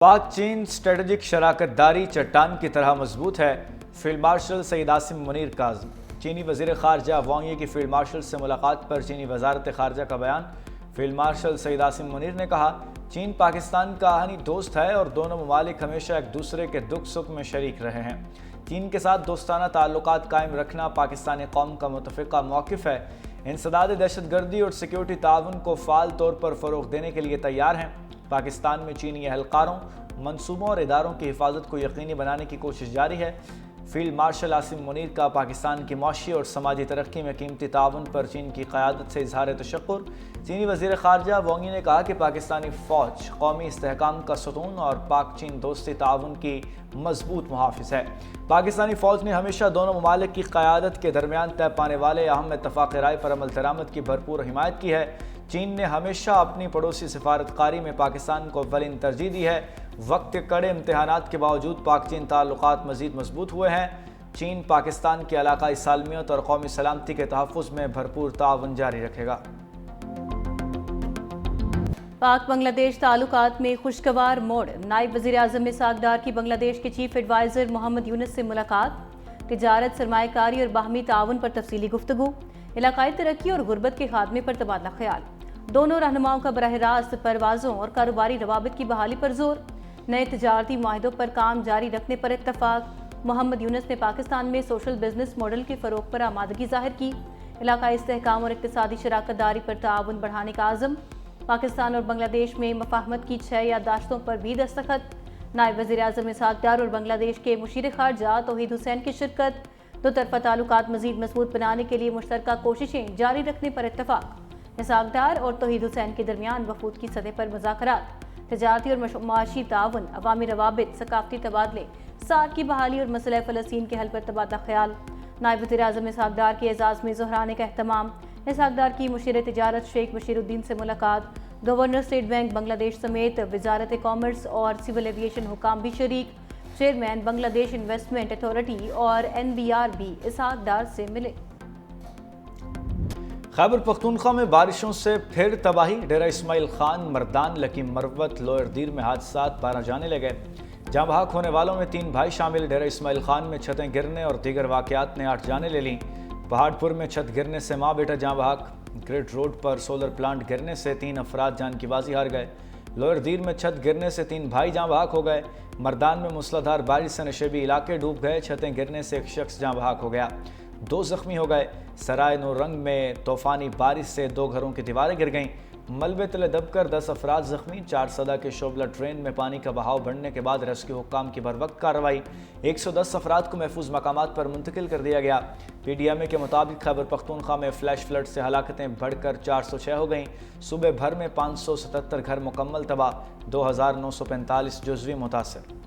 پاک چین اسٹریٹجک شراکت داری چٹان کی طرح مضبوط ہے، فیلڈ مارشل سعید عاصم منیر کا عزم۔ چینی وزیر خارجہ وانگ یی کی فیلڈ مارشل سے ملاقات پر چینی وزارت خارجہ کا بیان۔ فیلڈ مارشل سعید عاصم منیر نے کہا، چین پاکستان کا آہنی دوست ہے اور دونوں ممالک ہمیشہ ایک دوسرے کے دکھ سکھ میں شریک رہے ہیں۔ چین کے ساتھ دوستانہ تعلقات قائم رکھنا پاکستانی قوم کا متفقہ موقف ہے۔ انسداد دہشت گردی اور سیکیورٹی تعاون کو فعال طور پر فروغ دینے کے لیے تیار ہیں۔ پاکستان میں چینی اہلکاروں، منصوبوں اور اداروں کی حفاظت کو یقینی بنانے کی کوشش جاری ہے۔ فیلڈ مارشل عاصم منیر کا پاکستان کی معاشی اور سماجی ترقی میں قیمتی تعاون پر چین کی قیادت سے اظہار تشکر۔ چینی وزیر خارجہ وانگ یی نے کہا کہ پاکستانی فوج قومی استحکام کا ستون اور پاک چین دوستی تعاون کی مضبوط محافظ ہے۔ پاکستانی فوج نے ہمیشہ دونوں ممالک کی قیادت کے درمیان طے پانے والے اہم اتفاق رائے پر عمل درآمد کی بھرپور حمایت کی ہے۔ چین نے ہمیشہ اپنی پڑوسی سفارتکاری میں پاکستان کو اولین ترجیح دی ہے۔ وقت کے کڑے امتحانات کے باوجود پاک چین تعلقات مزید مضبوط ہوئے ہیں۔ چین پاکستان کی علاقائی سالمیت اور قومی سلامتی کے تحفظ میں بھرپور تعاون جاری رکھے گا۔ پاک بنگلہ دیش تعلقات میں خوشگوار موڑ، نائب وزیر اعظم اسحاق ڈار کی بنگلہ دیش کے چیف ایڈوائزر محمد یونس سے ملاقات۔ تجارت، سرمایہ کاری اور باہمی تعاون پر تفصیلی گفتگو، علاقائی ترقی اور غربت کے خاتمے پر تبادلہ خیال۔ دونوں رہنماؤں کا براہ راست پروازوں اور کاروباری روابط کی بحالی پر زور، نئے تجارتی معاہدوں پر کام جاری رکھنے پر اتفاق۔ محمد یونس نے پاکستان میں سوشل بزنس ماڈل کے فروغ پر آمادگی ظاہر کی، علاقائی استحکام اور اقتصادی شراکت داری پر تعاون بڑھانے کا عزم۔ پاکستان اور بنگلہ دیش میں مفاہمت کی 6 یادداشتوں پر بھی دستخط۔ نائب وزیر اعظم اسحاق ڈار اور بنگلہ دیش کے مشیر خارجہ توحید حسین کی شرکت۔ دو طرفہ تعلقات مزید مضبوط بنانے کے لیے مشترکہ کوششیں جاری رکھنے پر اتفاق۔ اسحاق ڈار اور توحید حسین کے درمیان وفود کی سطح پر مذاکرات، تجارتی اور معاشی تعاون، عوامی روابط، ثقافتی تبادلے، ساتھ کی بحالی اور مسئلہ فلسطین کے حل پر تبادلہ خیال۔ نائب وزیر اعظم اسحاق ڈار کے اعزاز میں ظہرانے کا اہتمام۔ اسحاق ڈار کی مشیر تجارت شیخ بشیر الدین سے ملاقات۔ گورنر اسٹیٹ بینک بنگلہ دیش سمیت وزارت کامرس اور سول ایویشن حکام بھی شریک۔ چیئرمین بنگلہ دیش انویسٹمنٹ اتھارٹی اور NBR بھی اسحاق ڈار سے ملے۔ خیبر پختونخوا میں بارشوں سے پھر تباہی، ڈیرہ اسماعیل خان، مردان، لکی مروت، لوئر دیر میں حادثات پارہ جانے لگے۔ جاں بحق ہونے والوں میں 3 بھائی شامل۔ ڈیرہ اسماعیل خان میں چھتیں گرنے اور دیگر واقعات نے 8 جانیں لے لیں۔ پہاڑ پور میں چھت گرنے سے ماں بیٹا جاں بحق۔ گریڈ روڈ پر سولر پلانٹ گرنے سے 3 افراد جان کی بازی ہار گئے۔ لوئر دیر میں چھت گرنے سے 3 بھائی جاں بحق ہو گئے۔ مردان میں موسلادھار بارش سے نشیبی علاقے ڈوب گئے، چھتیں گرنے سے 1 شخص جاں بحق ہو گیا، 2 زخمی ہو گئے۔ سرائے نورنگ میں طوفانی بارش سے 2 گھروں کی دیواریں گر گئیں، ملبے تلے دب کر 10 افراد زخمی۔ 4 سدہ کے شوبلہ ٹرین میں پانی کا بہاؤ بڑھنے کے بعد ریسکیو حکام کی بروقت کارروائی، 110 افراد کو محفوظ مقامات پر منتقل کر دیا گیا۔ PDMA کے مطابق خیبر پختونخوا میں فلیش فلڈ سے ہلاکتیں بڑھ کر 406 ہو گئیں۔ صوبے بھر میں 577 گھر مکمل تباہ، 2945 جزوی متاثر۔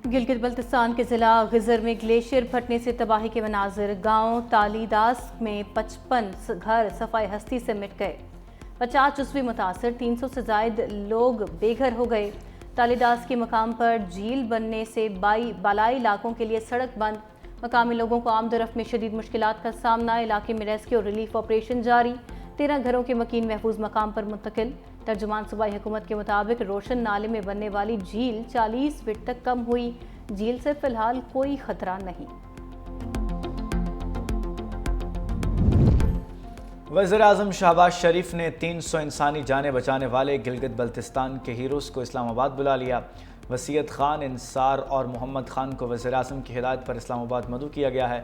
گلگت بلتستان کے ضلع غزر میں گلیشیئر پھٹنے سے تباہی کے مناظر۔ گاؤں تالی داس میں 55 گھر صفائی ہستی سے مٹ گئے، 50 جزوی متاثر، 300 سے زائد لوگ بے گھر ہو گئے۔ تالی داس کے مقام پر جھیل بننے سے بالائی علاقوں کے لیے سڑک بند، مقامی لوگوں کو آمد و رفت میں شدید مشکلات کا سامنا۔ علاقے میں ریسکیو اور ریلیف آپریشن جاری، 13 گھروں کے مکین محفوظ مقام پر منتقل۔ ترجمان صوبائی حکومت کے مطابق روشن نالے میں بننے والی جھیل 40 فٹ تک کم ہوئی، جھیل سے فی الحال کوئی خطرہ نہیں۔ وزیر اعظم شہباز شریف نے 300 انسانی جانیں بچانے والے گلگت بلتستان کے ہیروز کو اسلام آباد بلا لیا۔ وسیعت خان، انصار اور محمد خان کو وزیر اعظم کی ہدایت پر اسلام آباد مدعو کیا گیا ہے۔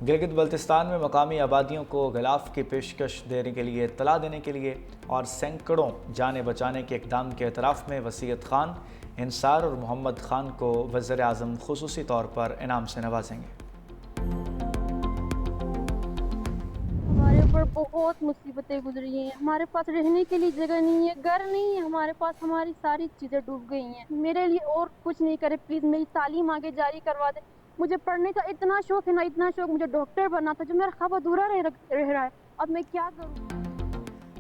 گلگت بلتستان میں مقامی آبادیوں کو غلاف کی پیشکش دینے کے لیے، اطلاع دینے کے لیے اور سینکڑوں جانیں بچانے کے اقدام کے اعتراف میں وسیعت خان، انصار اور محمد خان کو وزیر اعظم خصوصی طور پر انعام سے نوازیں گے۔ ہمارے اوپر بہت مصیبتیں گزری ہیں، ہمارے پاس رہنے کے لیے جگہ نہیں ہے، گھر نہیں ہے ہمارے پاس، ہماری ساری چیزیں ڈوب گئی ہیں۔ میرے لیے اور کچھ نہیں کرے پلیز، میری تعلیم آگے جاری کروا دے۔ مجھے پڑھنے کا اتنا شوق ہے نا، اتنا شوق، مجھے ڈاکٹر بننا تھا، جو میرا خواب ادھورا رہ رہا ہے، اب میں کیا کروں؟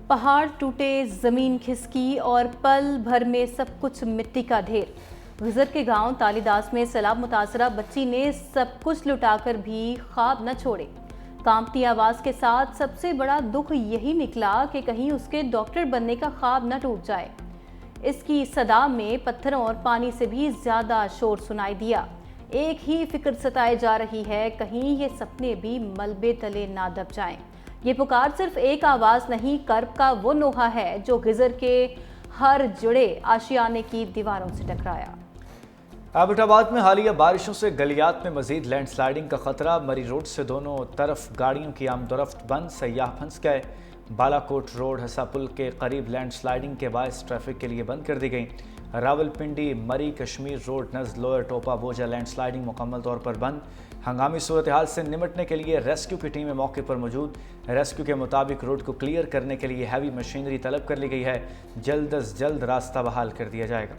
پہاڑ ٹوٹے، زمین کھسکی اور پل بھر میں سب کچھ مٹی کا ڈھیر۔ غزر کے گاؤں تالی داس میں سیلاب متاثرہ بچی نے سب کچھ لٹا کر بھی خواب نہ چھوڑے۔ کانپتی آواز کے ساتھ سب سے بڑا دکھ یہی نکلا کہ کہیں اس کے ڈاکٹر بننے کا خواب نہ ٹوٹ جائے۔ اس کی صدا میں پتھروں اور پانی سے بھی زیادہ شور سنائی دیا۔ ایک ہی فکر ستائے جا رہی ہے، کہیں یہ سپنے بھی ملبے تلے نہ دب جائیں۔ یہ پکار صرف ایک آواز نہیں، کرب کا وہ نوحہ ہے جو خضر کے ہر جڑے آشیانے کی دیواروں سے ٹکرایا۔ ایبٹ آباد میں حالیہ بارشوں سے گلیات میں مزید لینڈ سلائیڈنگ کا خطرہ۔ مری روڈ سے دونوں طرف گاڑیوں کی آمد و رفت بند، سیاح پھنس گئے۔ بالا کوٹ روڈ ہسا پل کے قریب لینڈ سلائیڈنگ کے باعث ٹریفک کے لیے بند کر دی گئی۔ راولپنڈی مری کشمیر روڈ نزد لوئر ٹوپا بوجھا لینڈ سلائیڈنگ مکمل طور پر بند۔ ہنگامی صورتحال سے نمٹنے کے لیے ریسکیو کی ٹیمیں موقع پر موجود۔ ریسکیو کے مطابق روڈ کو کلیئر کرنے کے لیے ہیوی مشینری طلب کر لی گئی ہے۔ جلد از جلد راستہ بحال کر دیا جائے گا۔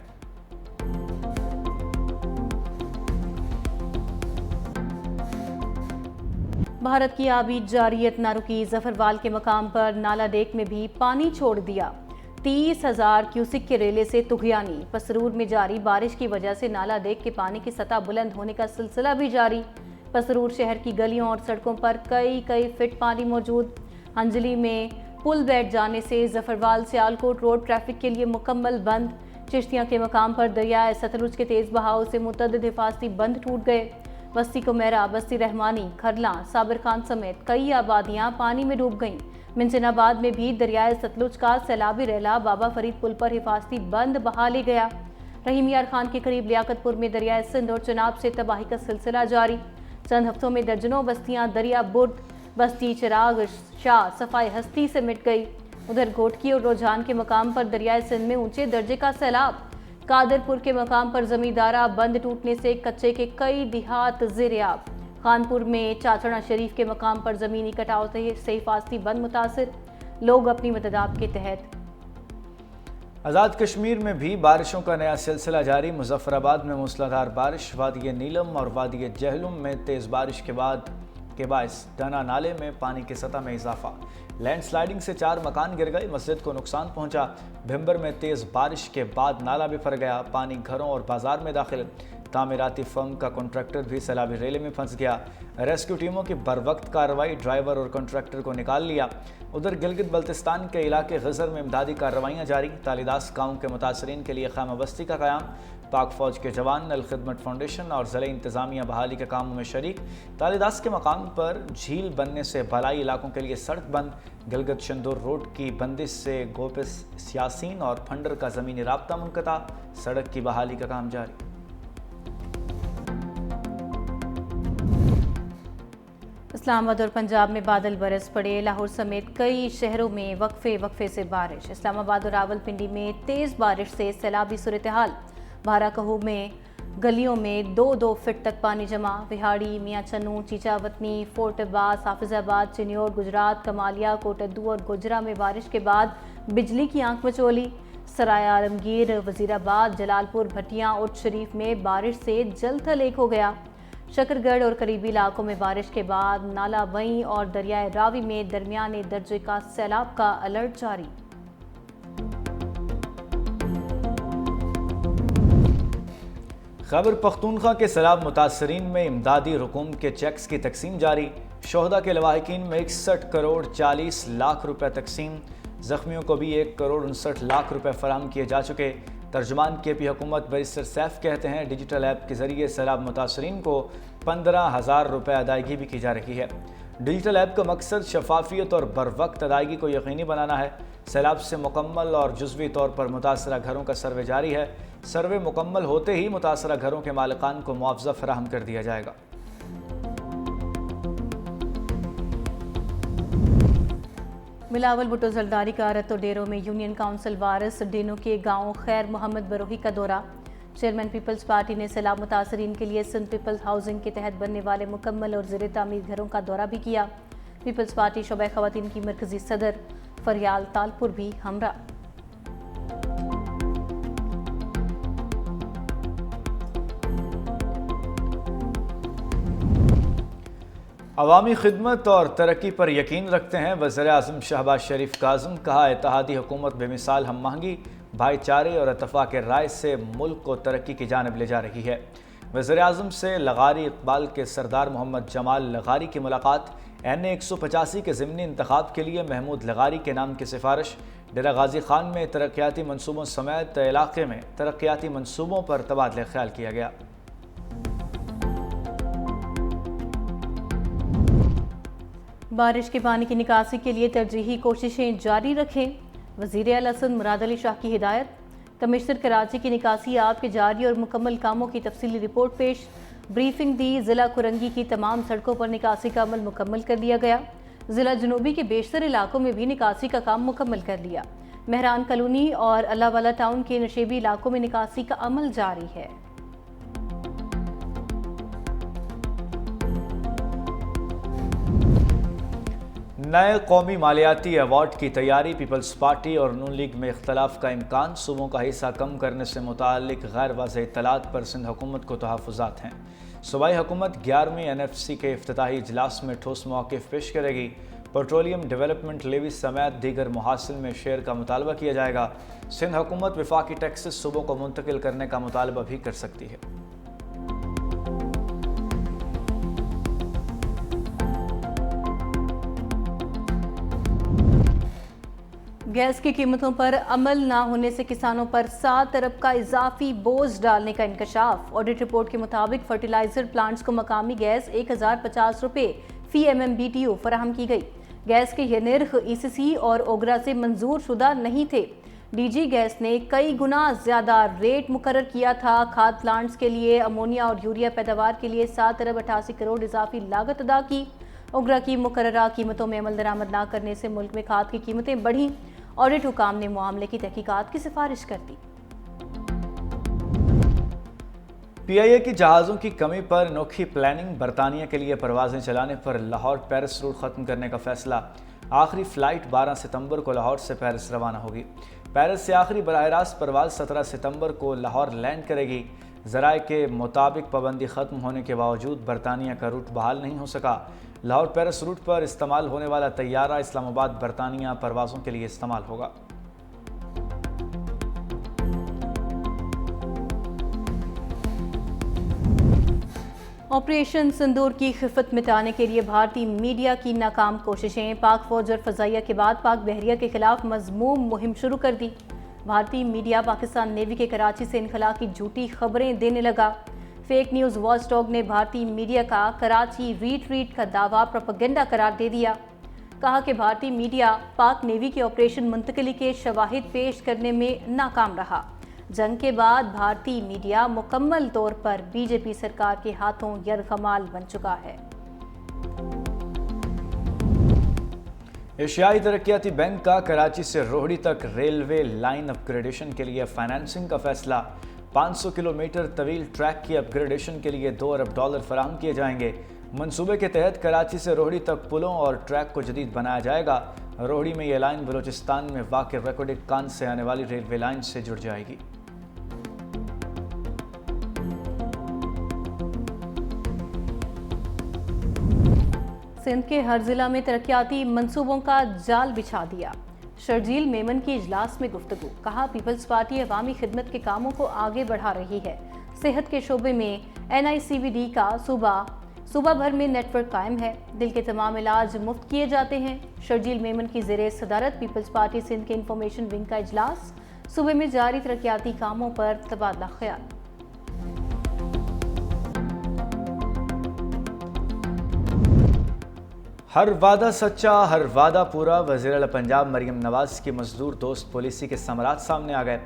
بھارت کی آبی جارحیت نہ رکی، ظفروال کے مقام پر نالا ڈیک میں بھی پانی چھوڑ دیا۔ 30,000 کیوسک کے ریلے سے طغیانی۔ پسرور میں جاری بارش کی وجہ سے نالا ڈیک کے پانی کی سطح بلند ہونے کا سلسلہ بھی جاری۔ پسرور شہر کی گلیوں اور سڑکوں پر کئی فٹ پانی موجود۔ انجلی میں پل بیٹھ جانے سے ظفروال سیالکوٹ روڈ ٹریفک کے لیے مکمل بند۔ چشتیاں کے مقام پر دریائے ستلج کے تیز بہاؤ سے متعدد حفاظتی بند ٹوٹ گئے۔ بستی کمیرا، بستی رحمانی، کھرلاں، صابر خان سمیت کئی آبادیاں پانی میں ڈوب گئیں۔ منچن آباد میں بھی دریائے ستلج کا سیلابی ریلا بابا فرید پل پر حفاظتی بند بہا لے گیا۔ رحیم یار خان کے قریب لیاقت پور میں دریائے سندھ اور چناب سے تباہی کا سلسلہ جاری۔ چند ہفتوں میں درجنوں بستیاں دریا برد، بستی چراغ شاہ صفائی ہستی سے مٹ گئی۔ ادھر گھوٹکی اور روجان کے مقام پر دریائے سندھ میں اونچے درجے کا سیلاب۔ قادرپور کے مقام پر زمیندارہ بند ٹوٹنے سے کچے کے کئی دیہات زیریاب۔ خانپور میں چاچڑا شریف کے مقام پر زمینی کٹاؤ سے حفاظتی بند متاثر، لوگ اپنی مدداب کے تحت۔ آزاد کشمیر میں بھی بارشوں کا نیا سلسلہ جاری۔ مظفر آباد میں موسلادھار بارش، وادی نیلم اور وادی جہلم میں تیز بارش کے باعث ڈنا نالے میں پانی کی سطح میں اضافہ۔ لینڈ سلائیڈنگ سے 4 مکان گر گئے، مسجد کو نقصان پہنچا۔ بھمبر میں تیز بارش کے بعد نالا بفر گیا، پانی گھروں اور بازار میں داخل۔ تعمیراتی فرم کا کنٹریکٹر بھی سیلابی ریلے میں پھنس گیا۔ ریسکیو ٹیموں کی بروقت کارروائی، ڈرائیور اور کنٹریکٹر کو نکال لیا۔ ادھر گلگت بلتستان کے علاقے خضر میں امدادی کارروائیاں جاری۔ تالیداس گاؤں کے متاثرین کے لیے خیمہ بستی کا قیام۔ پاک فوج کے جوان، الخدمت فاؤنڈیشن اور ضلعی انتظامیہ بحالی کے کاموں میں شریک۔ تالیداس کے مقام پر جھیل بننے سے بالائی علاقوں کے لیے سڑک بند۔ گلگت شندور روڈ کی بندش سے گوپس سیاسین اور پھنڈر کا زمینی رابطہ منقطع، سڑک کی بحالی کا کام جاری۔ اسلام آباد اور پنجاب میں بادل برس پڑے، لاہور سمیت کئی شہروں میں وقفے سے بارش۔ اسلام آباد اور راولپنڈی میں تیز بارش سے سیلابی صورتحال۔ بھارا کہو میں گلیوں میں 2 فٹ تک پانی جمع۔ وہاڑی، میاں چنو، چیچا وطنی، فورٹ عباس، حافظ آباد، چنیور، گجرات، کمالیہ، کوٹدو اور گوجرا میں بارش کے بعد بجلی کی آنکھ مچولی۔ سرائے عالمگیر، وزیر آباد، جلال پور، بھٹیاں، اٹھ شریف میں بارش سے جل تھل ایک ہو گیا۔ شکر گڑھ اور قریبی علاقوں میں بارش کے بعد نالا وئیں اور دریائے راوی میں درمیانے درجے کا سیلاب کا الرٹ جاری۔ خیبر پختونخوا کے سیلاب متاثرین میں امدادی رقوم کے چیکس کی تقسیم جاری۔ شہداء کے لواحقین میں 61 کروڑ 40 لاکھ روپے تقسیم۔ زخمیوں کو بھی 1 کروڑ 59 لاکھ روپے فراہم کیے جا چکے۔ ترجمان کے پی حکومت بیرسٹر سیف کہتے ہیں ڈیجیٹل ایپ کے ذریعے سیلاب متاثرین کو 15,000 روپے ادائیگی بھی کی جا رہی ہے۔ ڈیجیٹل ایپ کا مقصد شفافیت اور بروقت ادائیگی کو یقینی بنانا ہے۔ سیلاب سے مکمل اور جزوی طور پر متاثرہ گھروں کا سروے جاری ہے۔ سروے مکمل ہوتے ہی متاثرہ گھروں کے مالکان کو معاوضہ فراہم کر دیا جائے گا۔ بلاول بھٹو زرداری کا رت و ڈیروں میں یونین کونسل وارث ڈینو کے گاؤں خیر محمد بروہی کا دورہ۔ چیئرمین پیپلز پارٹی نے سیلاب متاثرین کے لیے سندھ پیپلز ہاؤسنگ کے تحت بننے والے مکمل اور زیر تعمیر گھروں کا دورہ بھی کیا۔ پیپلز پارٹی شعبہ خواتین کی مرکزی صدر فریال تالپور بھی ہمراہ۔ عوامی خدمت اور ترقی پر یقین رکھتے ہیں وزیر اعظم شہباز شریف کاظم۔ کہا اتحادی حکومت بے مثال ہم آہنگی، بھائی چارے اور اتفاق رائے سے ملک کو ترقی کی جانب لے جا رہی ہے۔ وزیر اعظم سے لغاری اقبال کے سردار محمد جمال لغاری کی ملاقات۔ NA185 کے ضمنی انتخاب کے لیے محمود لغاری کے نام کی سفارش۔ ڈیرہ غازی خان میں ترقیاتی منصوبوں سمیت علاقے میں ترقیاتی منصوبوں پر تبادلہ خیال کیا گیا۔ بارش کے پانی کی نکاسی کے لیے ترجیحی کوششیں جاری رکھیں، وزیر اعلیٰ سندھ مراد علی شاہ کی ہدایت۔ کمشنر کراچی کی نکاسی آپ کے جاری اور مکمل کاموں کی تفصیلی رپورٹ پیش۔ بریفنگ دی، ضلع کرنگی کی تمام سڑکوں پر نکاسی کا عمل مکمل کر لیا گیا۔ ضلع جنوبی کے بیشتر علاقوں میں بھی نکاسی کا کام مکمل کر لیا۔ مہران کالونی اور اللہ والا ٹاؤن کے نشیبی علاقوں میں نکاسی کا عمل جاری ہے۔ نئے قومی مالیاتی ایوارڈ کی تیاری، پیپلز پارٹی اور نون لیگ میں اختلاف کا امکان، صوبوں کا حصہ کم کرنے سے متعلق غیر واضح اطلاعات پر سندھ حکومت کو تحفظات ہیں۔ صوبائی حکومت 11ویں NFC کے افتتاحی اجلاس میں ٹھوس موقف پیش کرے گی۔ پیٹرولیم ڈیولپمنٹ لیوی سمیت دیگر محاصل میں شیئر کا مطالبہ کیا جائے گا۔ سندھ حکومت وفاقی ٹیکسز صوبوں کو منتقل کرنے کا مطالبہ بھی کر سکتی ہے۔ گیس کی قیمتوں پر عمل نہ ہونے سے کسانوں پر 7 ارب کا اضافی بوجھ ڈالنے کا انکشاف۔ آڈٹ رپورٹ کے مطابق فرٹیلائزر پلانٹس کو مقامی گیس 1050 روپے فی MMBTU فراہم کی گئی۔ گیس کے یہ نرخ ECC اور اوگرا سے منظور شدہ نہیں تھے۔ DG گیس نے کئی گنا زیادہ ریٹ مقرر کیا تھا۔ کھاد پلانٹس کے لیے امونیا اور یوریا پیداوار کے لیے 7 ارب 88 کروڑ اضافی لاگت ادا کی۔ اوگرا کی مقررہ قیمتوں میں عمل درآمد نہ کرنے سے ملک میں کھاد کی قیمتیں بڑھیں۔ آڈٹ حکام نے معاملے کی تحقیقات کی سفارش کر دی۔ PIA کی جہازوں کی کمی پر انوکھی پلاننگ، برطانیہ کے لیے پروازیں چلانے پر لاہور پیرس روٹ ختم کرنے کا فیصلہ۔ آخری فلائٹ 12 ستمبر کو لاہور سے پیرس روانہ ہوگی۔ پیرس سے آخری براہ راست پرواز 17 ستمبر کو لاہور لینڈ کرے گی۔ ذرائع کے مطابق پابندی ختم ہونے کے باوجود برطانیہ کا روٹ بحال نہیں ہو سکا۔ لاہور پیرس روٹ پر استعمال ہونے والا طیارہ اسلام آباد برطانیہ پروازوں کے لیے استعمال ہوگا۔ آپریشن سندور کی خفت مٹانے کے لیے بھارتی میڈیا کی ناکام کوششیں، پاک فوج اور فضائیہ کے بعد پاک بحریہ کے خلاف مذموم مہم شروع کر دی۔ بھارتی میڈیا پاکستان نیوی کے کراچی سے انخلاء کی جھوٹی خبریں دینے لگا۔ فیک نیوز واچ ڈاگ نے بھارتی میڈیا کا کراچی ریٹریٹ کا دعویٰ پروپیگنڈا قرار دے دیا۔ کہا کہ بھارتی میڈیا پاک نیوی کے آپریشن منتقلی کے شواہد پیش کرنے میں ناکام رہا۔ جنگ کے بعد بھارتی میڈیا مکمل طور پر BJP سرکار کے ہاتھوں یرغمال بن چکا ہے۔ ایشیائی ترقیاتی بینک کا کراچی سے روہڑی تک ریلوے لائن اپ گریڈیشن کے لیے فائنانسنگ کا فیصلہ۔ 500 کلومیٹر طویل ٹریک کی اپ گریڈیشن کے لیے $2 ارب فراہم کیے جائیں گے۔ منصوبے کے تحت کراچی سے روہڑی تک پلوں اور ٹریک کو جدید بنایا جائے گا۔ روہڑی میں یہ لائن بلوچستان میں واقع ریکوڈک کان سے آنے والی ریلوے لائن سے جڑ جائے گی۔ سندھ کے ہر ضلع میں ترقیاتی منصوبوں کا جال بچھا دیا۔ شرجیل میمن کی اجلاس میں گفتگو۔ کہا پیپلز پارٹی عوامی خدمت کے کاموں کو آگے بڑھا رہی ہے۔ صحت کے شعبے میں NICVD کا صوبہ بھر میں نیٹ ورک قائم ہے۔ دل کے تمام علاج مفت کیے جاتے ہیں۔ شرجیل میمن کی زیر صدارت پیپلز پارٹی سندھ کے انفارمیشن ونگ کا اجلاس۔ صوبے میں جاری ترقیاتی کاموں پر تبادلہ خیال۔ ہر وعدہ سچا، ہر وعدہ پورا، وزیر اعلیٰ پنجاب مریم نواز کی مزدور دوست پالیسی کے ثمرات سامنے آ گئے۔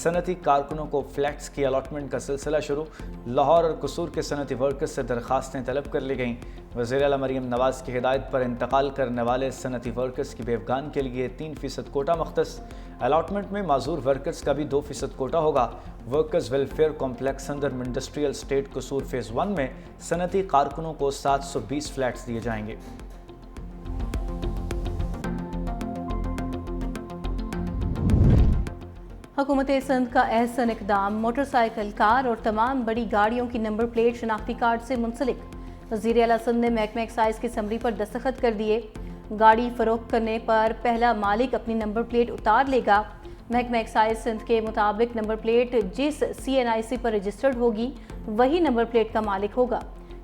صنعتی کارکنوں کو فلیٹس کی الاٹمنٹ کا سلسلہ شروع۔ لاہور اور قصور کے صنعتی ورکرز سے درخواستیں طلب کر لی گئیں۔ وزیر اعلیٰ مریم نواز کی ہدایت پر انتقال کرنے والے صنعتی ورکرز کی بیوگان کے لیے 3% کوٹا مختص۔ الاٹمنٹ میں معذور ورکرز کا بھی 2% کوٹا ہوگا۔ ورکرز ویلفیئر کمپلیکس اندر انڈسٹریل اسٹیٹ قصور فیز 1 میں صنعتی کارکنوں کو 720 فلیٹس دیے جائیں گے۔ حکومت سندھ کا احسن اقدام، موٹر سائیکل، کار اور تمام بڑی گاڑیوں کی نمبر پلیٹ شناختی کارڈ سے منسلک۔ وزیر اعلیٰ سندھ نے محکمہ ایکسائز کی سمری پر دستخط کر دیے۔ گاڑی فروخت کرنے پر پہلا مالک اپنی نمبر پلیٹ اتار لے گا۔ محکمہ ایکسائز سندھ کے مطابق نمبر پلیٹ جس CNIC پر رجسٹرڈ ہوگی وہی نمبر پلیٹ کا مالک ہوگا۔